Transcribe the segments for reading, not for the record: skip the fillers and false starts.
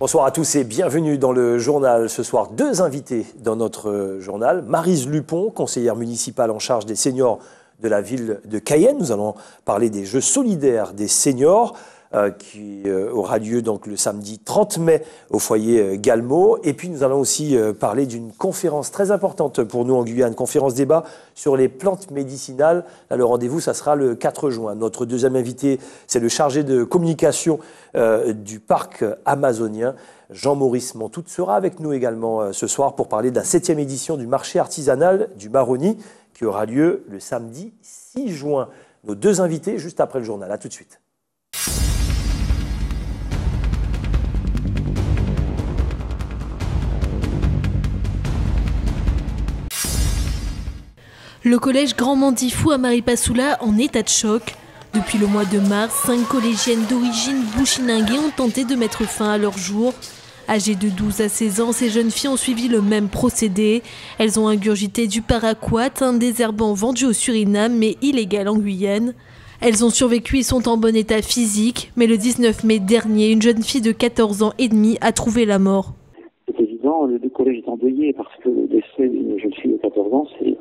Bonsoir à tous et bienvenue dans le journal. Ce soir, deux invités dans notre journal. Maryse Lupon, conseillère municipale en charge des seniors de la ville de Cayenne. Nous allons parler des Jeux solidaires des seniors qui aura lieu donc le samedi 30 mai au foyer Galmo. Et puis nous allons aussi parler d'une conférence très importante pour nous en Guyane, conférence débat sur les plantes médicinales. Là, le rendez-vous, ça sera le 4 juin. Notre deuxième invité, c'est le chargé de communication du parc amazonien, Jean-Maurice Montout, sera avec nous également ce soir pour parler de la 7e édition du marché artisanal du Maroni qui aura lieu le samedi 6 juin. Nos deux invités juste après le journal. À tout de suite. Le collège Grand Mandifou à Maripasoula en état de choc. Depuis le mois de mars, 5 collégiennes d'origine bouchininguée ont tenté de mettre fin à leur jour. Âgées de 12 à 16 ans, ces jeunes filles ont suivi le même procédé. Elles ont ingurgité du paraquat, un désherbant vendu au Suriname mais illégal en Guyane. Elles ont survécu et sont en bon état physique, mais le 19 mai dernier, une jeune fille de 14 ans et demi a trouvé la mort. C'est évident, le collège est endeuillé parce que le décès d'une jeune fille de 14 ans, c'est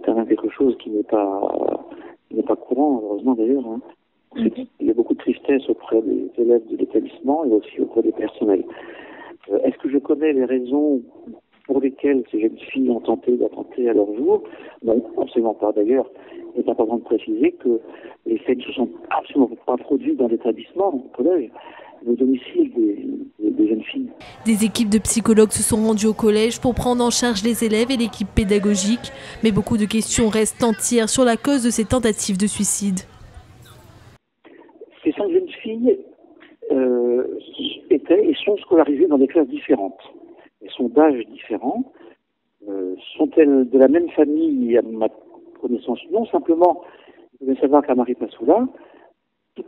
quand même quelque chose qui n'est pas courant, heureusement d'ailleurs. Il y a beaucoup de tristesse auprès des élèves de l'établissement et aussi auprès des personnels. Est-ce que je connais les raisons pour lesquelles ces jeunes filles ont tenté d'attenter à leur jour? Non, absolument pas. D'ailleurs, il est important de préciser que les faits ne se sont absolument pas produits dans l'établissement, au collège, au domicile des jeunes filles. Des équipes de psychologues se sont rendues au collège pour prendre en charge les élèves et l'équipe pédagogique. Mais beaucoup de questions restent entières sur la cause de ces tentatives de suicide. Ces 5 jeunes filles étaient et sont scolarisées dans des classes différentes. Elles sont d'âges différents. Sont-elles de la même famille à ma connaissance? Non, simplement, vous devez savoir qu'à Maripasoula,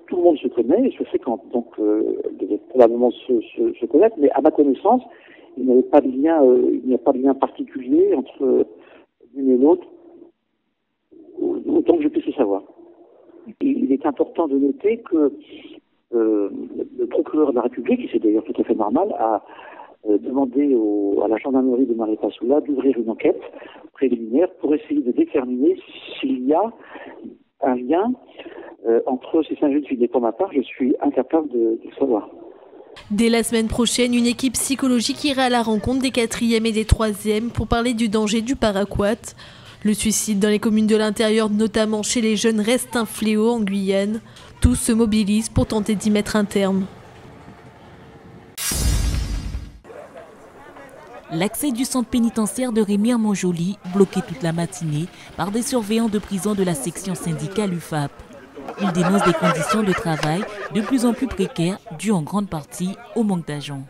tout le monde se connaît et se fréquente, donc devait probablement se connaître, mais à ma connaissance, il n'y a pas de lien particulier entre l'une et l'autre, autant que je puisse le savoir. Il est important de noter que le procureur de la République, et c'est d'ailleurs tout à fait normal, a demandé à la gendarmerie de Maripasoula d'ouvrir une enquête préliminaire pour essayer de déterminer s'il y a un lien entre ces 5 jeunes filles. Mais pour ma part, je suis incapable de le savoir. Dès la semaine prochaine, une équipe psychologique ira à la rencontre des 4e et des 3e pour parler du danger du paraquat. Le suicide dans les communes de l'intérieur, notamment chez les jeunes, reste un fléau en Guyane. Tous se mobilisent pour tenter d'y mettre un terme. L'accès du centre pénitentiaire de Remire-Montjoly, bloqué toute la matinée par des surveillants de prison de la section syndicale UFAP. Ils dénoncent des conditions de travail de plus en plus précaires, dues en grande partie au manque d'agents.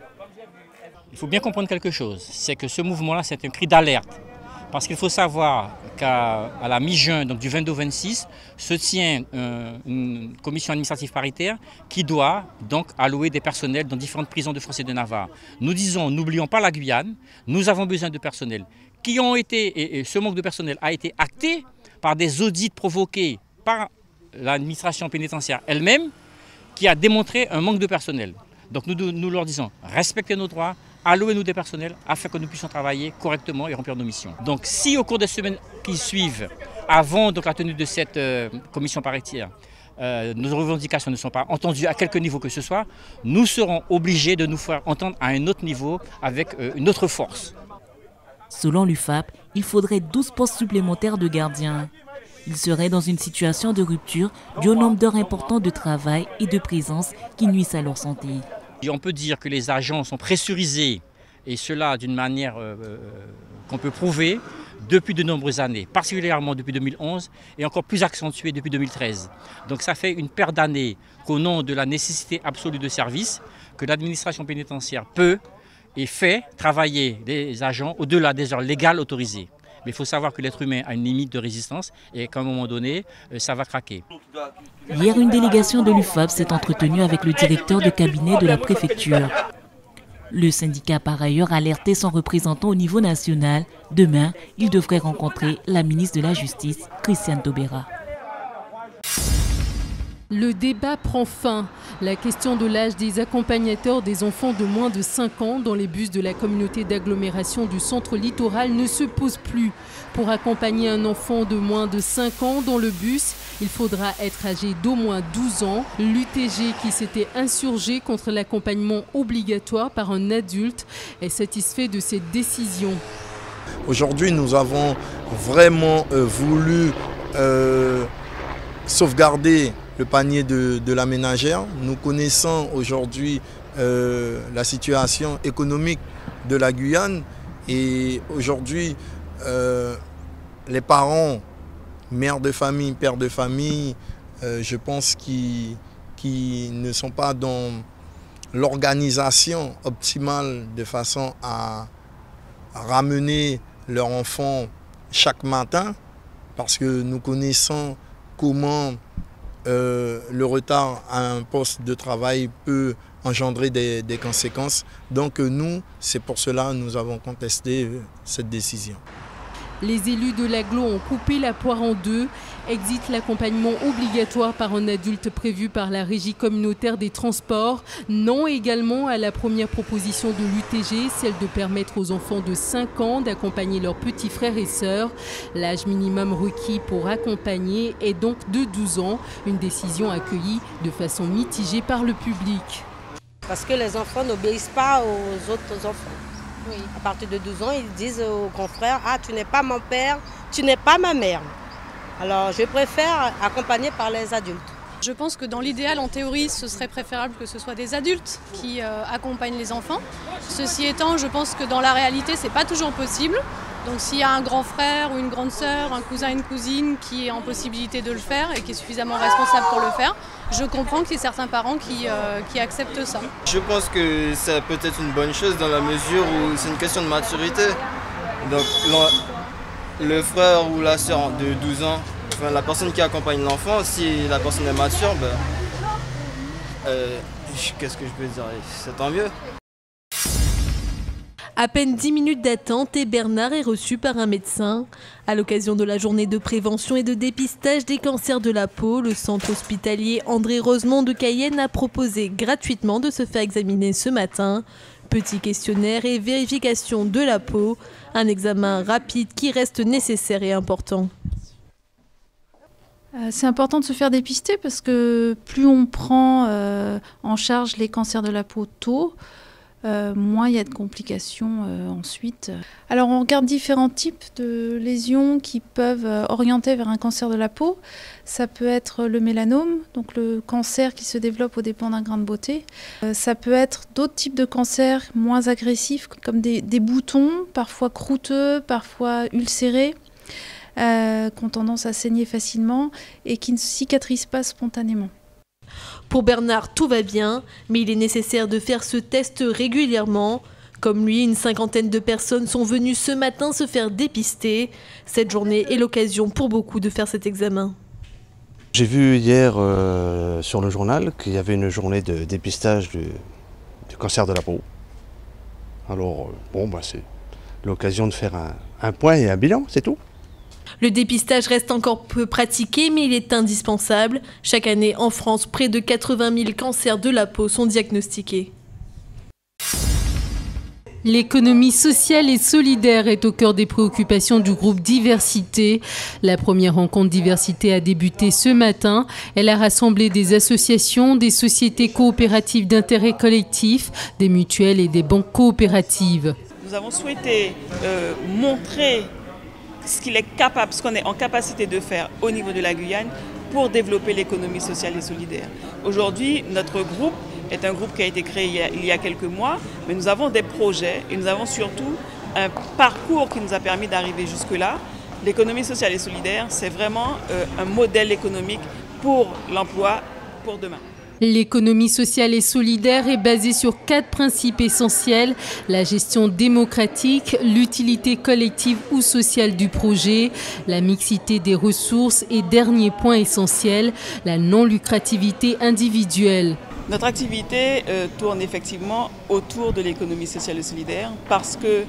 Il faut bien comprendre quelque chose, c'est que ce mouvement-là, c'est un cri d'alerte. Parce qu'il faut savoir qu'à la mi-juin, donc du 22 au 26, se tient une commission administrative paritaire qui doit donc allouer des personnels dans différentes prisons de France et de Navarre. Nous disons, n'oublions pas la Guyane, nous avons besoin de personnel. Et ce manque de personnel a été acté par des audits provoqués par l'administration pénitentiaire elle-même, qui a démontré un manque de personnel. Donc nous leur disons, respectez nos droits, allouez-nous des personnels afin que nous puissions travailler correctement et remplir nos missions. Donc si au cours des semaines qui suivent, avant donc, la tenue de cette commission paritaire, nos revendications ne sont pas entendues à quelque niveau que ce soit, nous serons obligés de nous faire entendre à un autre niveau avec une autre force. Selon l'UFAP, il faudrait 12 postes supplémentaires de gardiens. Ils seraient dans une situation de rupture due au nombre d'heures importantes de travail et de présence qui nuisent à leur santé. On peut dire que les agents sont pressurisés, et cela d'une manière qu'on peut prouver, depuis de nombreuses années, particulièrement depuis 2011 et encore plus accentuée depuis 2013. Donc ça fait une paire d'années qu'au nom de la nécessité absolue de service, que l'administration pénitentiaire peut et fait travailler des agents au-delà des heures légales autorisées. Mais il faut savoir que l'être humain a une limite de résistance et qu'à un moment donné, ça va craquer. Hier, une délégation de l'UFAP s'est entretenue avec le directeur de cabinet de la préfecture. Le syndicat a par ailleurs alerté son représentant au niveau national. Demain, il devrait rencontrer la ministre de la Justice, Christiane Taubira. Le débat prend fin. La question de l'âge des accompagnateurs des enfants de moins de 5 ans dans les bus de la communauté d'agglomération du centre littoral ne se pose plus. Pour accompagner un enfant de moins de 5 ans dans le bus, il faudra être âgé d'au moins 12 ans. L'UTG, qui s'était insurgé contre l'accompagnement obligatoire par un adulte, est satisfait de cette décision. Aujourd'hui, nous avons vraiment voulu sauvegarder le panier de la ménagère. Nous connaissons aujourd'hui la situation économique de la Guyane et aujourd'hui les parents, mères de famille, pères de famille, je pense qu'ils ne sont pas dans l'organisation optimale de façon à ramener leur enfant chaque matin parce que nous connaissons comment le retard à un poste de travail peut engendrer des conséquences. Donc nous, c'est pour cela que nous avons contesté cette décision. Les élus de l'agglo ont coupé la poire en deux. Exit l'accompagnement obligatoire par un adulte prévu par la Régie communautaire des transports. Non également à la première proposition de l'UTG, celle de permettre aux enfants de 5 ans d'accompagner leurs petits frères et sœurs. L'âge minimum requis pour accompagner est donc de 12 ans. Une décision accueillie de façon mitigée par le public. Parce que les enfants n'obéissent pas aux autres enfants. Oui. À partir de 12 ans, ils disent aux grands frères « Ah, tu n'es pas mon père, tu n'es pas ma mère ». Alors, je préfère accompagner par les adultes. Je pense que dans l'idéal, en théorie, ce serait préférable que ce soit des adultes qui accompagnent les enfants. Ceci étant, je pense que dans la réalité, ce n'est pas toujours possible. Donc s'il y a un grand frère ou une grande sœur, un cousin, une cousine qui est en possibilité de le faire et qui est suffisamment responsable pour le faire, je comprends qu'il y ait certains parents qui acceptent ça. Je pense que c'est peut-être une bonne chose dans la mesure où c'est une question de maturité. Donc le frère ou la sœur de 12 ans, enfin, la personne qui accompagne l'enfant, si la personne est mature, qu'est-ce que je peux dire, c'est tant mieux. À peine 10 minutes d'attente et Bernard est reçu par un médecin. À l'occasion de la journée de prévention et de dépistage des cancers de la peau, le centre hospitalier André Rosemont de Cayenne a proposé gratuitement de se faire examiner ce matin. Petit questionnaire et vérification de la peau, un examen rapide qui reste nécessaire et important. C'est important de se faire dépister parce que plus on prend en charge les cancers de la peau tôt, moins il y a de complications ensuite. Alors on regarde différents types de lésions qui peuvent orienter vers un cancer de la peau. Ça peut être le mélanome, donc le cancer qui se développe aux dépens d'un grain de beauté. Ça peut être d'autres types de cancers moins agressifs, comme des boutons, parfois croûteux, parfois ulcérés, qui ont tendance à saigner facilement et qui ne cicatrisent pas spontanément. Pour Bernard, tout va bien, mais il est nécessaire de faire ce test régulièrement. Comme lui, une 50aine de personnes sont venues ce matin se faire dépister. Cette journée est l'occasion pour beaucoup de faire cet examen. J'ai vu hier sur le journal qu'il y avait une journée de dépistage du cancer de la peau. Alors, c'est l'occasion de faire un point et un bilan, c'est tout. Le dépistage reste encore peu pratiqué, mais il est indispensable. Chaque année, en France, près de 80 000 cancers de la peau sont diagnostiqués. L'économie sociale et solidaire est au cœur des préoccupations du groupe Diversité. La première rencontre Diversité a débuté ce matin. Elle a rassemblé des associations, des sociétés coopératives d'intérêt collectif, des mutuelles et des banques coopératives. Nous avons souhaité montrer ce qu'on est en capacité de faire au niveau de la Guyane pour développer l'économie sociale et solidaire. Aujourd'hui, notre groupe est un groupe qui a été créé il y a quelques mois, mais nous avons des projets et nous avons surtout un parcours qui nous a permis d'arriver jusque-là. L'économie sociale et solidaire, c'est vraiment un modèle économique pour l'emploi pour demain. L'économie sociale et solidaire est basée sur 4 principes essentiels: la gestion démocratique, l'utilité collective ou sociale du projet, la mixité des ressources et, dernier point essentiel, la non-lucrativité individuelle. Notre activité tourne effectivement autour de l'économie sociale et solidaire parce que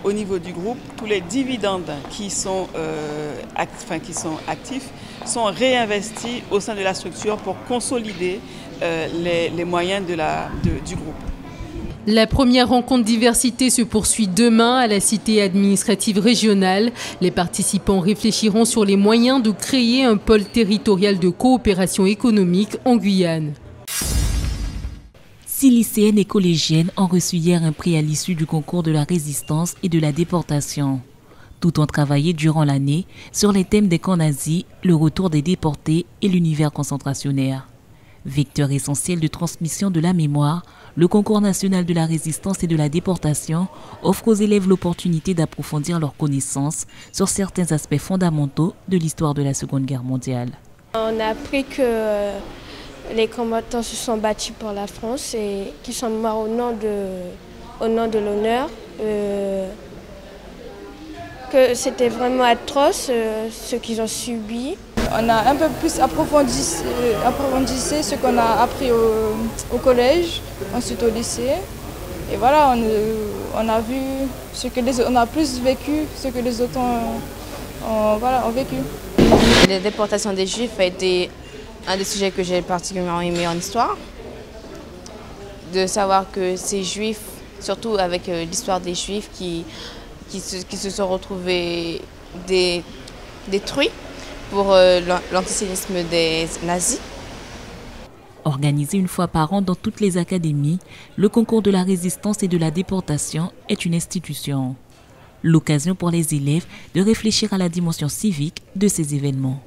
au niveau du groupe, tous les dividendes qui sont actifs sont réinvestis au sein de la structure pour consolider les moyens du groupe. La première rencontre diversité se poursuit demain à la cité administrative régionale. Les participants réfléchiront sur les moyens de créer un pôle territorial de coopération économique en Guyane. 6 lycéennes et collégiennes ont reçu hier un prix à l'issue du concours de la résistance et de la déportation. Toutes ont travaillé durant l'année sur les thèmes des camps nazis, le retour des déportés et l'univers concentrationnaire. Vecteur essentiel de transmission de la mémoire, le concours national de la résistance et de la déportation offre aux élèves l'opportunité d'approfondir leurs connaissances sur certains aspects fondamentaux de l'histoire de la Seconde Guerre mondiale. On a appris que les combattants se sont battus pour la France et qu'ils sont morts au nom de l'honneur. Que c'était vraiment atroce ce qu'ils ont subi. On a un peu plus approfondi ce qu'on a appris au collège, ensuite au lycée. Et voilà, on a vu on a plus vécu ce que les autres ont vécu. La déportation des Juifs a été un des sujets que j'ai particulièrement aimé en histoire. De savoir que ces Juifs, surtout avec l'histoire des Juifs qui se sont retrouvés détruits pour l'antisémitisme des nazis. Organisé une fois par an dans toutes les académies, le concours de la résistance et de la déportation est une institution. L'occasion pour les élèves de réfléchir à la dimension civique de ces événements.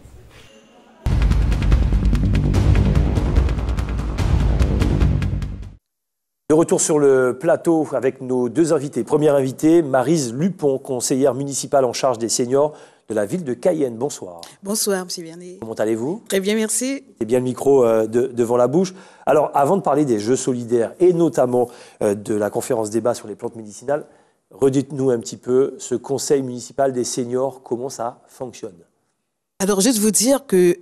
De retour sur le plateau avec nos deux invités. Première invitée, Maryse Lupon, conseillère municipale en charge des seniors de la ville de Cayenne. Bonsoir. Bonsoir, M. Bernier. Comment allez-vous? Très bien, merci. C'est bien le micro devant la bouche. Alors, avant de parler des Jeux solidaires et notamment de la conférence débat sur les plantes médicinales, redites-nous un petit peu ce conseil municipal des seniors, comment ça fonctionne? Alors, juste vous dire que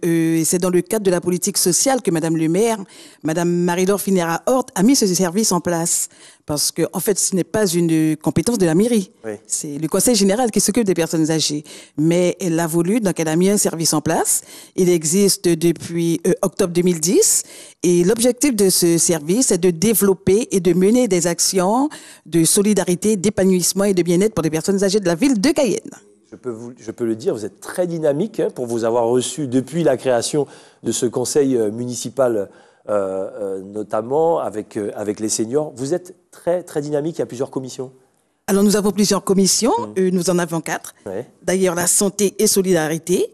c'est dans le cadre de la politique sociale que Madame le maire, Madame Marie-Laure Finera-Hort, a mis ce service en place. Parce que, en fait, ce n'est pas une compétence de la mairie. Oui. C'est le conseil général qui s'occupe des personnes âgées. Mais elle l'a voulu, donc elle a mis un service en place. Il existe depuis octobre 2010. Et l'objectif de ce service est de développer et de mener des actions de solidarité, d'épanouissement et de bien-être pour les personnes âgées de la ville de Cayenne. Je peux le dire, vous êtes très dynamique pour vous avoir reçu depuis la création de ce conseil municipal, notamment avec les seniors. Vous êtes très, très dynamique, il y a plusieurs commissions. Alors nous avons plusieurs commissions, nous en avons 4. Ouais. D'ailleurs, la santé et solidarité,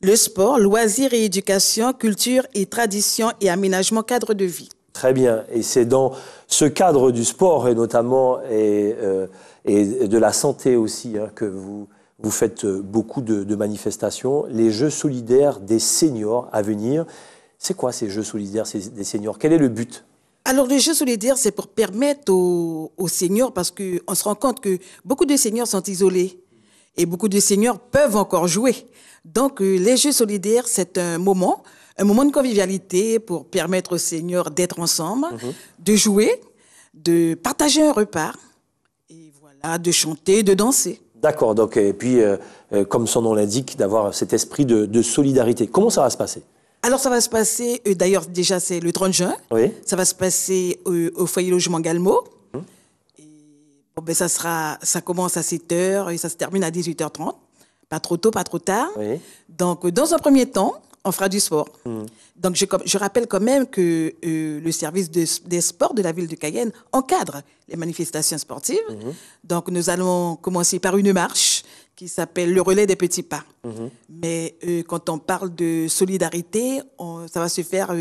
le sport, loisirs et éducation, culture et tradition et aménagement cadre de vie. Très bien, et c'est dans ce cadre du sport et notamment et de la santé aussi que vous faites beaucoup de manifestations. Les Jeux solidaires des seniors à venir, c'est quoi ces Jeux solidaires des seniors? Quel est le but? Alors, les Jeux solidaires, c'est pour permettre aux seniors, parce qu'on se rend compte que beaucoup de seniors sont isolés et beaucoup de seniors peuvent encore jouer. Donc, les Jeux solidaires, c'est un moment de convivialité pour permettre aux seniors d'être ensemble, de jouer, de partager un repas, et voilà, de chanter, de danser. D'accord, donc, et puis, comme son nom l'indique, d'avoir cet esprit de solidarité. Comment ça va se passer? Alors, ça va se passer, d'ailleurs, déjà, c'est le 30 juin. Oui. Ça va se passer au foyer logement Galmo. Et, bon, ben, ça commence à 7h et ça se termine à 18h30. Pas trop tôt, pas trop tard. Oui. Donc, dans un premier temps, on fera du sport. Donc, je rappelle quand même que le service des sports de la ville de Cayenne encadre les manifestations sportives. Donc, nous allons commencer par une marche qui s'appelle le relais des petits pas. Mais quand on parle de solidarité, ça va se faire...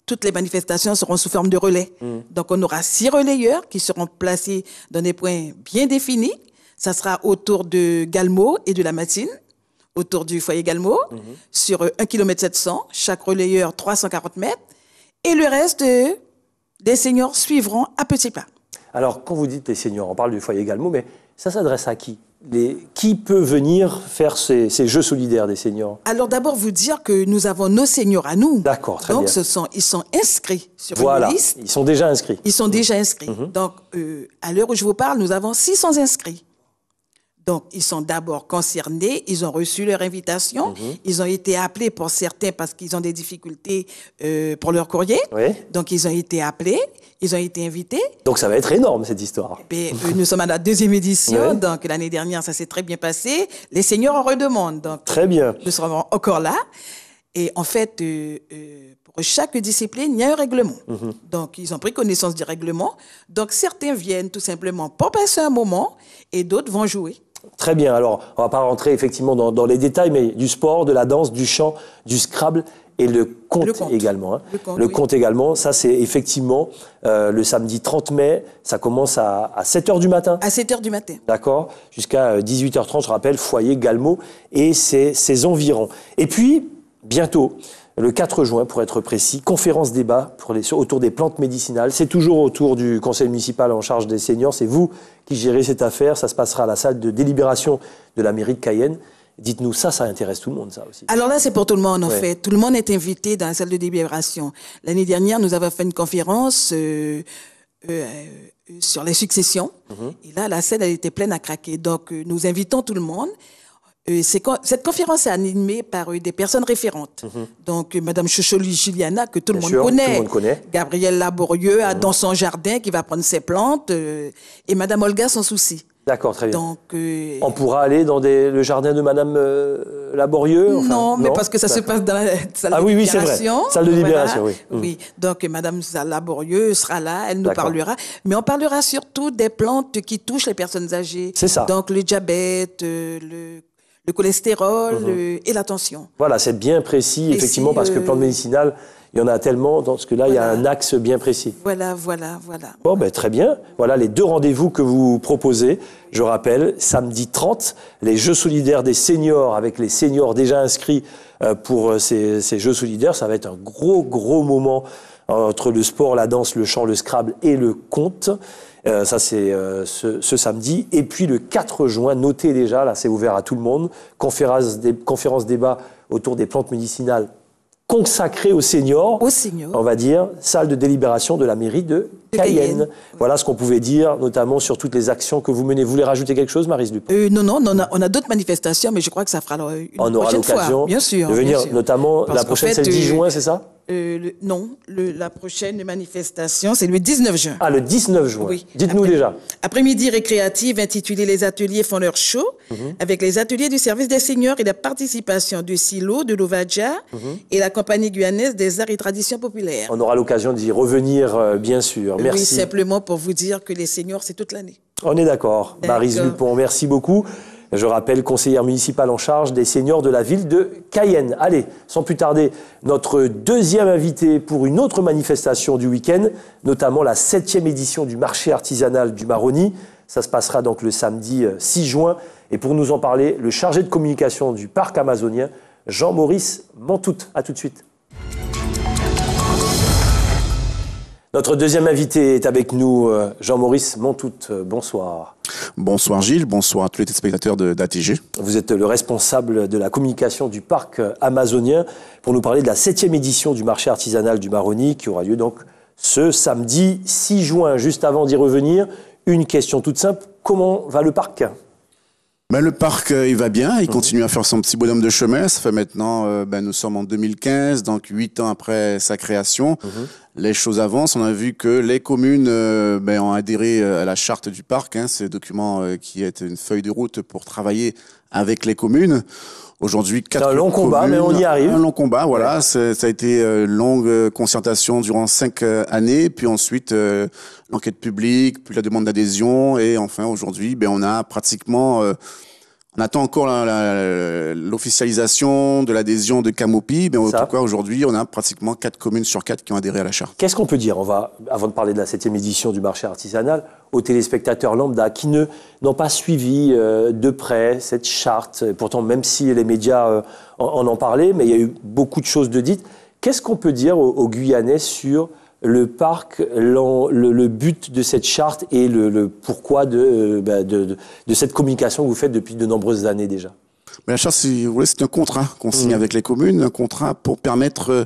toutes les manifestations seront sous forme de relais. Donc, on aura 6 relayeurs qui seront placés dans des points bien définis. Ça sera autour de Galmo et de la Matine, autour du foyer Galmo, sur 1,7 km, chaque relayeur 340 mètres. Et le reste des seniors suivront à petits pas. Alors, quand vous dites les seniors, on parle du foyer Galmo, mais ça s'adresse à qui? Qui peut venir faire ces Jeux solidaires des seniors? Alors, d'abord, vous dire que nous avons nos seniors à nous. D'accord, très bien. Donc, ils sont inscrits sur une liste. Ils sont déjà inscrits. Ils sont déjà inscrits. Donc, à l'heure où je vous parle, nous avons 600 inscrits. Donc, ils sont d'abord concernés, ils ont reçu leur invitation, ils ont été appelés pour certains parce qu'ils ont des difficultés pour leur courrier. Oui. Donc, ils ont été appelés, ils ont été invités. Donc, ça va être énorme, cette histoire. Et, nous sommes à la 2e édition, donc l'année dernière, ça s'est très bien passé. Les seniors en redemandent. Donc, très bien. Nous serons encore là. Et en fait, pour chaque discipline, il y a un règlement. Donc, ils ont pris connaissance du règlement. Donc, certains viennent tout simplement pour passer un moment et d'autres vont jouer. Très bien. Alors, on ne va pas rentrer effectivement dans les détails, mais du sport, de la danse, du chant, du Scrabble et le conte également. Hein. Le conte également, ça c'est effectivement le samedi 30 mai, ça commence à 7h du matin. À 7h du matin. D'accord. Jusqu'à 18h30, je rappelle, foyer Galmo et ses environs. Et puis, bientôt, le 4 juin, pour être précis, conférence-débat autour des plantes médicinales. C'est toujours autour du conseil municipal en charge des seniors. C'est vous qui gérez cette affaire. Ça se passera à la salle de délibération de la mairie de Cayenne. Dites-nous, ça intéresse tout le monde, ça aussi. Alors là, c'est pour tout le monde, en fait. Tout le monde est invité dans la salle de délibération. L'année dernière, nous avons fait une conférence sur les successions. Et là, la salle, elle était pleine à craquer. Donc, nous invitons tout le monde. Cette conférence est animée par des personnes référentes. Donc, Mme Chocholi Juliana, que tout le monde connaît. Gabriel Laborieux, dans son jardin, qui va prendre ses plantes. Et Mme Olga, sans souci. D'accord, très bien. Donc, on pourra aller dans le jardin de Mme Laborieux Non, mais parce que ça se passe dans la salle de libération. Oui, c'est vrai. Salle de libération, oui. Oui, donc Mme Laborieux sera là, elle nous parlera. Mais on parlera surtout des plantes qui touchent les personnes âgées. C'est ça. Donc, le diabète, le cholestérol et la tension. Voilà, c'est bien précis, effectivement, parce que plantes médicinales, il y en a tellement, parce que là, il y a un axe bien précis. Voilà. Bon, très bien. Voilà les 2 rendez-vous que vous proposez. Je rappelle, samedi 30, les Jeux solidaires des seniors, avec les seniors déjà inscrits pour ces Jeux solidaires. Ça va être un gros moment entre le sport, la danse, le chant, le Scrabble et le conte. Ça, c'est ce samedi. Et puis, le 4 juin, notez déjà, là, c'est ouvert à tout le monde, conférence débat autour des plantes médicinales consacrée aux seniors, on va dire, salle de délibération de la mairie de Cayenne. Voilà ce qu'on pouvait dire, notamment sur toutes les actions que vous menez. Vous voulez rajouter quelque chose, Maryse Lupon? Non, on a d'autres manifestations, mais je crois que ça fera une prochaine fois. On aura l'occasion de venir, notamment, la prochaine, c'est le 10 juin, c'est ça? Non, la prochaine manifestation, c'est le 19 juin. Ah, le 19 juin. Oui. Dites-nous déjà. Après-midi récréative intitulée « Les ateliers font leur show », avec les ateliers du service des seniors et la participation de Silo, de l'Ovadia et la compagnie guyanaise des arts et traditions populaires. On aura l'occasion d'y revenir, bien sûr. Merci. Oui, simplement pour vous dire que les seniors, c'est toute l'année. On est d'accord. Maryse Lupon, merci beaucoup. Je rappelle, conseillère municipale en charge des seniors de la ville de Cayenne. Allez, sans plus tarder, notre 2e invité pour une autre manifestation du week-end, notamment la 7e édition du marché artisanal du Maroni. Ça se passera donc le samedi 6 juin. Et pour nous en parler, le chargé de communication du parc amazonien, Jean-Maurice Mantout. À tout de suite. Notre 2e invité est avec nous, Jean-Maurice Mantout. Bonsoir. Bonsoir Gilles, bonsoir à tous les téléspectateurs d'ATG. Vous êtes le responsable de la communication du parc amazonien pour nous parler de la 7e édition du marché artisanal du Maroni qui aura lieu donc ce samedi 6 juin. Juste avant d'y revenir, une question toute simple. Comment va le parc ? Le parc, il va bien, il continue à faire son petit bonhomme de chemin. Ça fait maintenant, nous sommes en 2015, donc 8 ans après sa création. Les choses avancent. On a vu que les communes ont adhéré à la charte du parc, ce document qui est une feuille de route pour travailler avec les communes. Aujourd'hui, 4 communes. C'est un long combat, mais on y arrive. Un long combat, voilà. Ça a été une longue concertation durant 5 années, puis ensuite l'enquête publique, puis la demande d'adhésion, et enfin aujourd'hui, on a pratiquement... on attend encore l'officialisation de l'adhésion de Camopi, mais en tout cas aujourd'hui, on a pratiquement 4 communes sur 4 qui ont adhéré à la charte. Qu'est-ce qu'on peut dire, avant de parler de la 7e édition du marché artisanal, aux téléspectateurs lambda qui n'ont pas suivi de près cette charte, pourtant même si les médias en ont parlé, mais il y a eu beaucoup de choses de dites. Qu'est-ce qu'on peut dire aux Guyanais sur le parc, le but de cette charte et le pourquoi de cette communication que vous faites depuis de nombreuses années déjà? La charte, si vous voulez, c'est un contrat qu'on signe avec les communes, un contrat pour permettre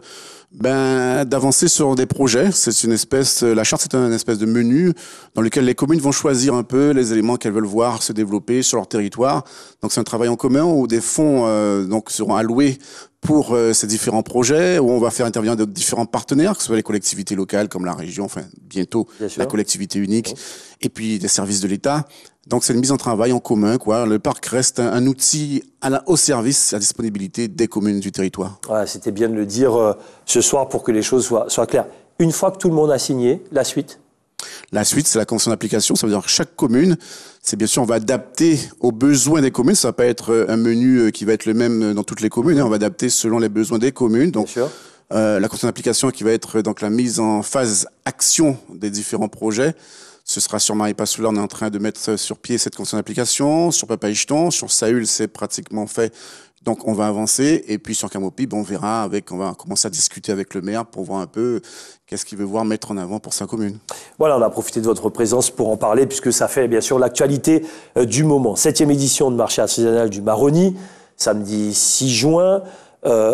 d'avancer sur des projets. C'est une espèce, la charte, c'est un espèce de menu dans lequel les communes vont choisir un peu les éléments qu'elles veulent voir se développer sur leur territoire. Donc c'est un travail en commun où des fonds donc seront alloués pour ces différents projets, où on va faire intervenir de différents partenaires, que ce soit les collectivités locales comme la région, enfin bientôt la collectivité unique, et puis des services de l'État. Donc c'est une mise en travail en commun, quoi. Le parc reste un outil au service, à disponibilité des communes du territoire. Voilà, c'était bien de le dire ce soir pour que les choses soient claires. Une fois que tout le monde a signé, la suite? La suite, c'est la convention d'application. Ça veut dire que chaque commune, c'est bien sûr, on va adapter aux besoins des communes. Ça va pas être un menu qui va être le même dans toutes les communes. On va adapter selon les besoins des communes. Donc, la convention d'application qui va être donc la mise en phase action des différents projets. Ce sera sur Maripasoula, on est en train de mettre sur pied cette convention d'application. Sur Papaichton, sur Saül, c'est pratiquement fait. Donc, on va avancer. Et puis, sur Camopi, on verra on va commencer à discuter avec le maire pour voir un peu qu'est-ce qu'il veut voir mettre en avant pour sa commune. Voilà, on a profité de votre présence pour en parler, puisque ça fait, bien sûr, l'actualité du moment. 7e édition de marché artisanal du Maroni, samedi 6 juin.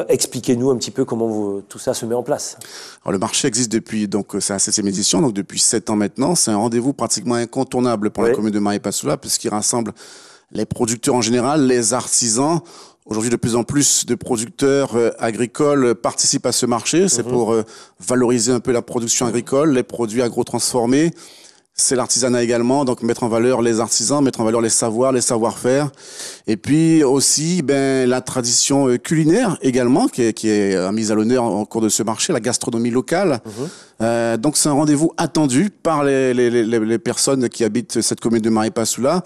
Expliquez-nous un petit peu comment tout ça se met en place. Alors, le marché existe depuis, donc c'est la 7e édition, donc depuis 7 ans maintenant. C'est un rendez-vous pratiquement incontournable pour la commune de Maripasoula, puisqu'il rassemble les producteurs en général, les artisans. Aujourd'hui, de plus en plus de producteurs agricoles participent à ce marché. C'est pour valoriser un peu la production agricole, les produits agro-transformés. C'est l'artisanat également, donc mettre en valeur les artisans, mettre en valeur les savoirs, les savoir-faire. Et puis aussi, la tradition culinaire également, qui est mise à l'honneur au cours de ce marché, la gastronomie locale. Donc c'est un rendez-vous attendu par les personnes qui habitent cette commune de Maripasoula.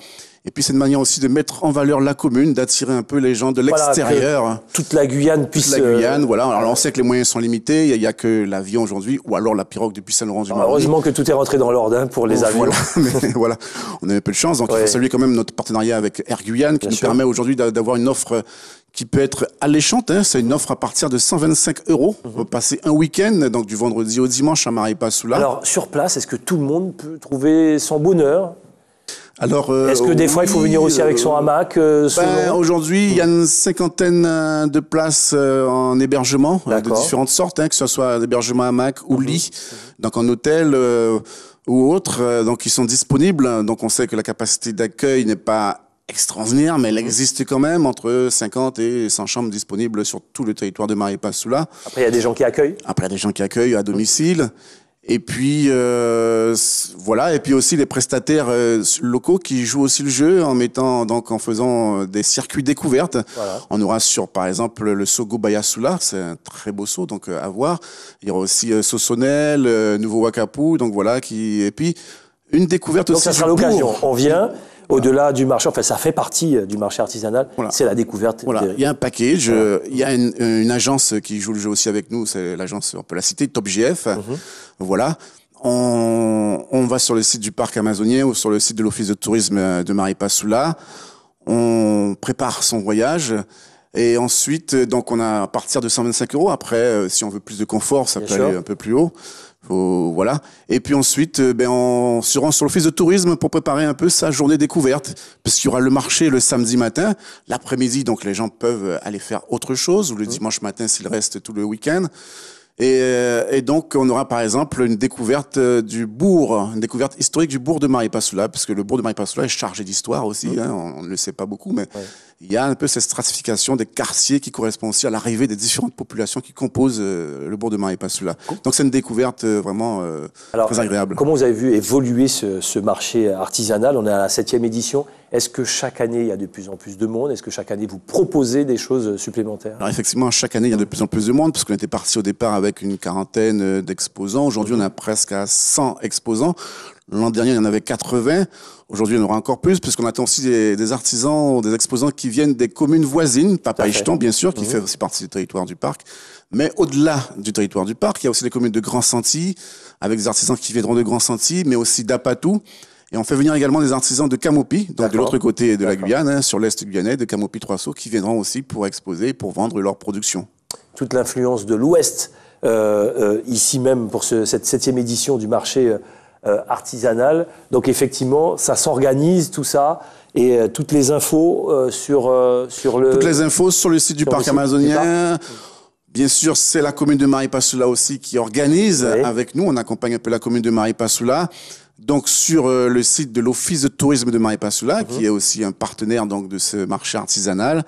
Et puis c'est une manière aussi de mettre en valeur la commune, d'attirer un peu les gens de l'extérieur. Voilà, toute la Guyane puisse... Toute la Guyane, voilà. Alors on sait que les moyens sont limités, il n'y a que l'avion aujourd'hui, ou alors la pirogue depuis Saint-Laurent-du-Maroni. Heureusement que tout est rentré dans l'ordre pour les avions. Voilà, mais voilà, on a un peu de chance. Donc il faut saluer quand même notre partenariat avec Air Guyane, qui nous permet aujourd'hui d'avoir une offre qui peut être alléchante. C'est une offre à partir de 125 €. On peut passer un week-end, donc du vendredi au dimanche à Maripasoula. Alors sur place, est-ce que tout le monde peut trouver son bonheur ? Alors, est-ce que des fois il faut venir aussi avec son hamac Aujourd'hui, il y a une 50aine de places en hébergement de différentes sortes, que ce soit d'hébergement hamac ou lit, donc en hôtel ou autre, donc ils sont disponibles. Donc on sait que la capacité d'accueil n'est pas extraordinaire, mais elle existe quand même, entre 50 et 100 chambres disponibles sur tout le territoire de Maripasoula. Après, il y a des gens qui accueillent. Après, il y a des gens qui accueillent à domicile. Et puis voilà, et puis aussi les prestataires locaux qui jouent aussi le jeu en faisant des circuits découvertes. Voilà. On aura par exemple le Sogo Bayasoula, c'est un très beau saut, donc à voir. Il y aura aussi Sossonel, Nouveau Wakapu, donc voilà et puis une découverte donc aussi. Donc ça sera l'occasion. On vient. Au-delà du marché, enfin ça fait partie du marché artisanal, c'est la découverte. Voilà. Il y a un package, il y a une agence qui joue le jeu aussi avec nous, c'est l'agence, on peut la citer, Top GF. Voilà. On va sur le site du parc amazonien ou sur le site de l'office de tourisme de Maripasoula. On prépare son voyage. Et ensuite, donc on a à partir de 125 €. Après, si on veut plus de confort, ça peut aller un peu plus haut. Voilà. Et puis ensuite, on se rend sur l'office de tourisme pour préparer un peu sa journée découverte, parce qu'il y aura le marché le samedi matin, l'après-midi, donc les gens peuvent aller faire autre chose, ou le dimanche matin s'ils restent tout le week-end. Et donc, on aura par exemple une découverte du bourg, une découverte historique du bourg de Maripasoula, parce que le bourg de Maripasoula est chargé d'histoire aussi, on ne le sait pas beaucoup, mais il y a un peu cette stratification des quartiers qui correspond aussi à l'arrivée des différentes populations qui composent le bourg de Maripasoula. Donc c'est une découverte vraiment très agréable. Comment vous avez vu évoluer ce marché artisanal? On est à la 7e édition. Est-ce que chaque année, il y a de plus en plus de monde? Est-ce que chaque année, vous proposez des choses supplémentaires? Alors effectivement, chaque année, il y a de plus en plus de monde, parce qu'on était parti au départ avec une quarantaine d'exposants. Aujourd'hui, on a presque à 100 exposants. L'an dernier, il y en avait 80. Aujourd'hui, il y en aura encore plus, puisqu'on attend aussi des artisans, des exposants qui viennent des communes voisines, Papaichton, bien sûr, qui fait aussi partie du territoire du parc. Mais au-delà du territoire du parc, il y a aussi des communes de Grand Senti, avec des artisans qui viendront de Grand Senti, mais aussi d'Apatou. Et on fait venir également des artisans de Camopi, donc de l'autre côté de la Guyane, sur l'est guyanais, de Camopi-Trois-Sauts, qui viendront aussi pour exposer, pour vendre leur production. Toute l'influence de l'Ouest, ici même, pour cette 7e édition du marché artisanal. Donc effectivement, ça s'organise, tout ça, Et toutes les infos sur le... Toutes les infos sur le site du parc amazonien. Bien sûr, c'est la commune de Maripasoula aussi qui organise avec nous. On accompagne un peu la commune de Maripasoula. Donc, sur le site de l'Office de tourisme de Maripasoula, qui est aussi un partenaire donc, de ce marché artisanal.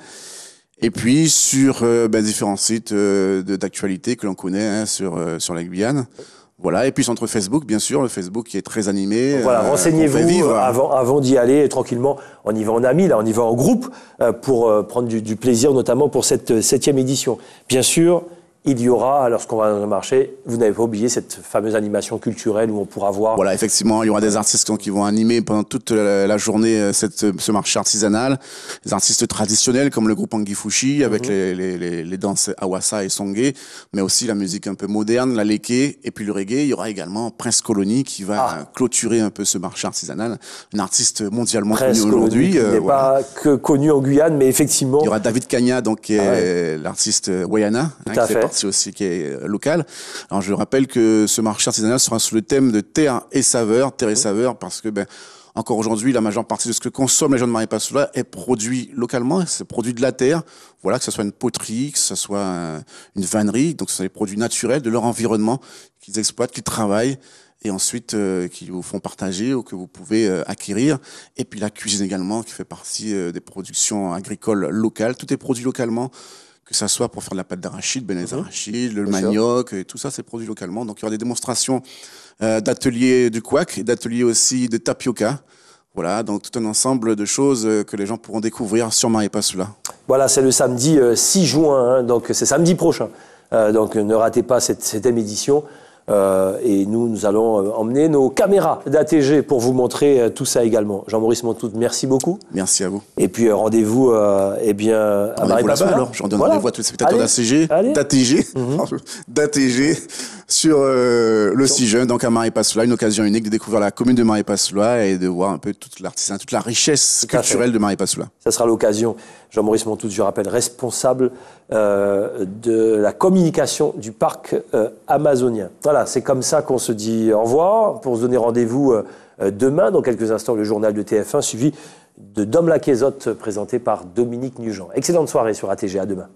Et puis, sur différents sites d'actualité que l'on connaît sur la Guyane. Voilà, et puis sur notre Facebook, bien sûr, le Facebook qui est très animé. Voilà, renseignez-vous avant d'y aller tranquillement. On y va en amis, là, on y va en groupe pour prendre du plaisir, notamment pour cette 7e édition. Bien sûr, il y aura, lorsqu'on va dans le marché, vous n'avez pas oublié cette fameuse animation culturelle où on pourra voir... Voilà, effectivement, il y aura des artistes qui vont animer pendant toute la journée ce marché artisanal. Des artistes traditionnels comme le groupe Anguifushi avec les danses Awassa et Songé, mais aussi la musique un peu moderne, la leke et puis le reggae. Il y aura également Prince Colony qui va clôturer un peu ce marché artisanal. Un artiste mondialement connu aujourd'hui. Qui n'est pas que connu en Guyane, mais effectivement... Il y aura David Kanya, donc, qui est l'artiste Wayana, qui fait aussi qui est local. Alors je rappelle que ce marché artisanal sera sous le thème de terre et saveur, parce que encore aujourd'hui la majeure partie de ce que consomment les gens de Maripasoula est produit localement, c'est produit de la terre. Voilà, que ce soit une poterie, que ce soit une vannerie, donc ce sont des produits naturels de leur environnement qu'ils exploitent, qu'ils travaillent et ensuite qui vous font partager ou que vous pouvez acquérir. Et puis la cuisine également qui fait partie des productions agricoles locales. Tout est produit localement. Que ça soit pour faire de la pâte d'arachide, les arachides, le manioc, et tout ça, c'est produit localement. Donc, il y aura des démonstrations d'ateliers du couac et d'ateliers aussi de tapioca. Voilà, donc tout un ensemble de choses que les gens pourront découvrir sur Maripasoula. Voilà, c'est le samedi 6 juin, donc c'est samedi prochain. Donc, ne ratez pas cette 7e édition. Et nous allons emmener nos caméras d'ATG pour vous montrer tout ça également. Jean-Maurice Montout, merci beaucoup. Merci à vous. Et puis rendez-vous à Maripasoula. Alors, je donne rendez-vous à tous les spectateurs d'ATG sur le 6 juin, donc à Maripasoula, une occasion unique de découvrir la commune de Maripasoula et de voir un peu toute l'artisanat, toute la richesse culturelle de Maripasoula. Ça sera l'occasion. Jean-Maurice Montout, je rappelle, responsable de la communication du parc amazonien. Voilà, c'est comme ça qu'on se dit au revoir pour se donner rendez-vous demain, dans quelques instants, le journal de TF1, suivi de Dom Laquezotte, présenté par Dominique Nugent. Excellente soirée sur ATG, à demain.